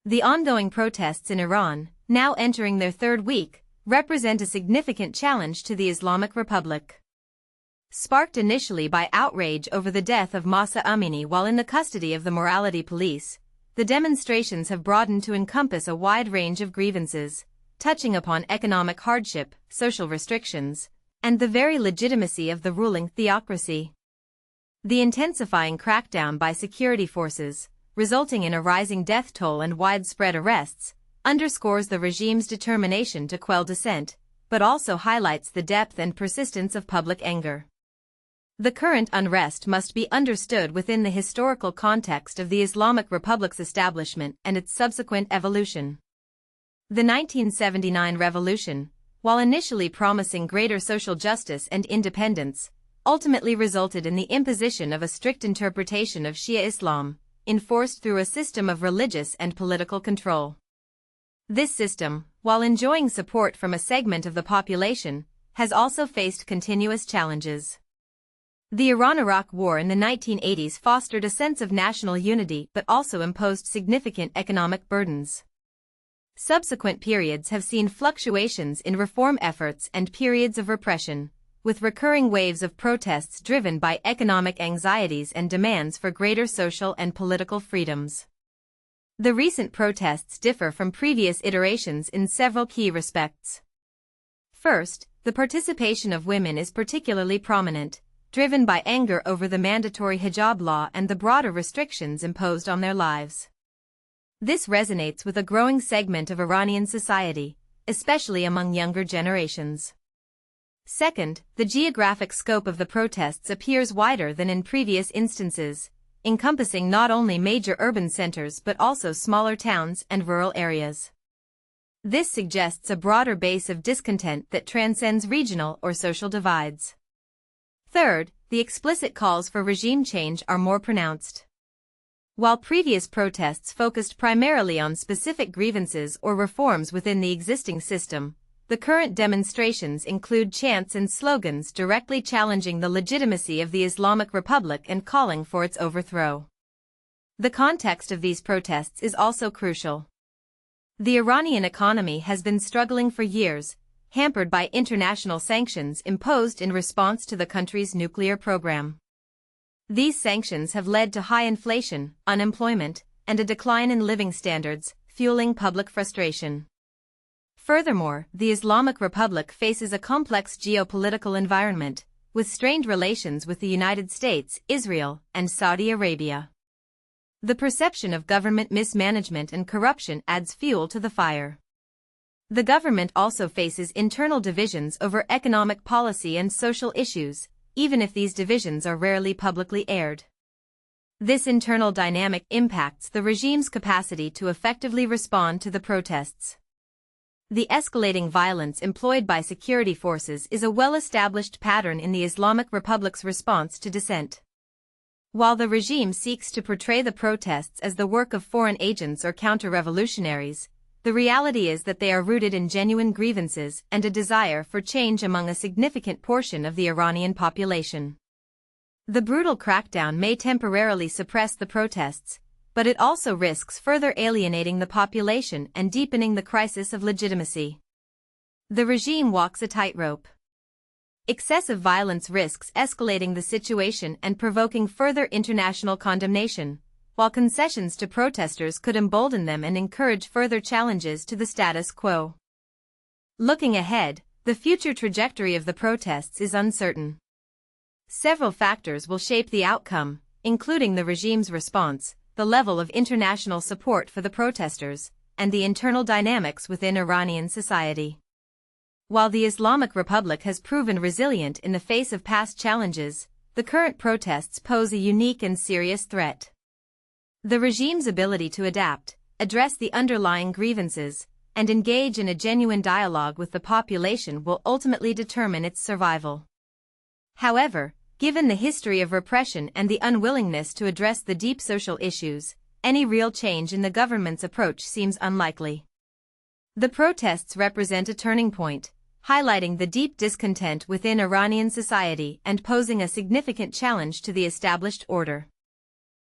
The ongoing protests in Iran, now entering their third week, represent a significant challenge to the Islamic Republic. Sparked initially by outrage over the death of Mahsa Amini while in the custody of the morality police, the demonstrations have broadened to encompass a wide range of grievances, touching upon economic hardship, social restrictions, and the very legitimacy of the ruling theocracy. The intensifying crackdown by security forces, resulting in a rising death toll and widespread arrests, underscores the regime's determination to quell dissent, but also highlights the depth and persistence of public anger. The current unrest must be understood within the historical context of the Islamic Republic's establishment and its subsequent evolution. The 1979 revolution, while initially promising greater social justice and independence, ultimately resulted in the imposition of a strict interpretation of Shia Islam, enforced through a system of religious and political control. This system, while enjoying support from a segment of the population, has also faced continuous challenges. The Iran-Iraq War in the 1980s fostered a sense of national unity but also imposed significant economic burdens. Subsequent periods have seen fluctuations in reform efforts and periods of repression, with recurring waves of protests driven by economic anxieties and demands for greater social and political freedoms. The recent protests differ from previous iterations in several key respects. First, the participation of women is particularly prominent, driven by anger over the mandatory hijab law and the broader restrictions imposed on their lives. This resonates with a growing segment of Iranian society, especially among younger generations. Second, the geographic scope of the protests appears wider than in previous instances, encompassing not only major urban centers but also smaller towns and rural areas. This suggests a broader base of discontent that transcends regional or social divides. Third, the explicit calls for regime change are more pronounced. While previous protests focused primarily on specific grievances or reforms within the existing system, the current demonstrations include chants and slogans directly challenging the legitimacy of the Islamic Republic and calling for its overthrow. The context of these protests is also crucial. The Iranian economy has been struggling for years, hampered by international sanctions imposed in response to the country's nuclear program. These sanctions have led to high inflation, unemployment, and a decline in living standards, fueling public frustration. Furthermore, the Islamic Republic faces a complex geopolitical environment, with strained relations with the United States, Israel, and Saudi Arabia. The perception of government mismanagement and corruption adds fuel to the fire. The government also faces internal divisions over economic policy and social issues, even if these divisions are rarely publicly aired. This internal dynamic impacts the regime's capacity to effectively respond to the protests. The escalating violence employed by security forces is a well-established pattern in the Islamic Republic's response to dissent. While the regime seeks to portray the protests as the work of foreign agents or counter-revolutionaries, the reality is that they are rooted in genuine grievances and a desire for change among a significant portion of the Iranian population. The brutal crackdown may temporarily suppress the protests, but it also risks further alienating the population and deepening the crisis of legitimacy. The regime walks a tightrope. Excessive violence risks escalating the situation and provoking further international condemnation, while concessions to protesters could embolden them and encourage further challenges to the status quo. Looking ahead, the future trajectory of the protests is uncertain. Several factors will shape the outcome, including the regime's response, the level of international support for the protesters, and the internal dynamics within Iranian society. While the Islamic Republic has proven resilient in the face of past challenges, the current protests pose a unique and serious threat. The regime's ability to adapt, address the underlying grievances, and engage in a genuine dialogue with the population will ultimately determine its survival. However, given the history of repression and the unwillingness to address the deep social issues, any real change in the government's approach seems unlikely. The protests represent a turning point, highlighting the deep discontent within Iranian society and posing a significant challenge to the established order.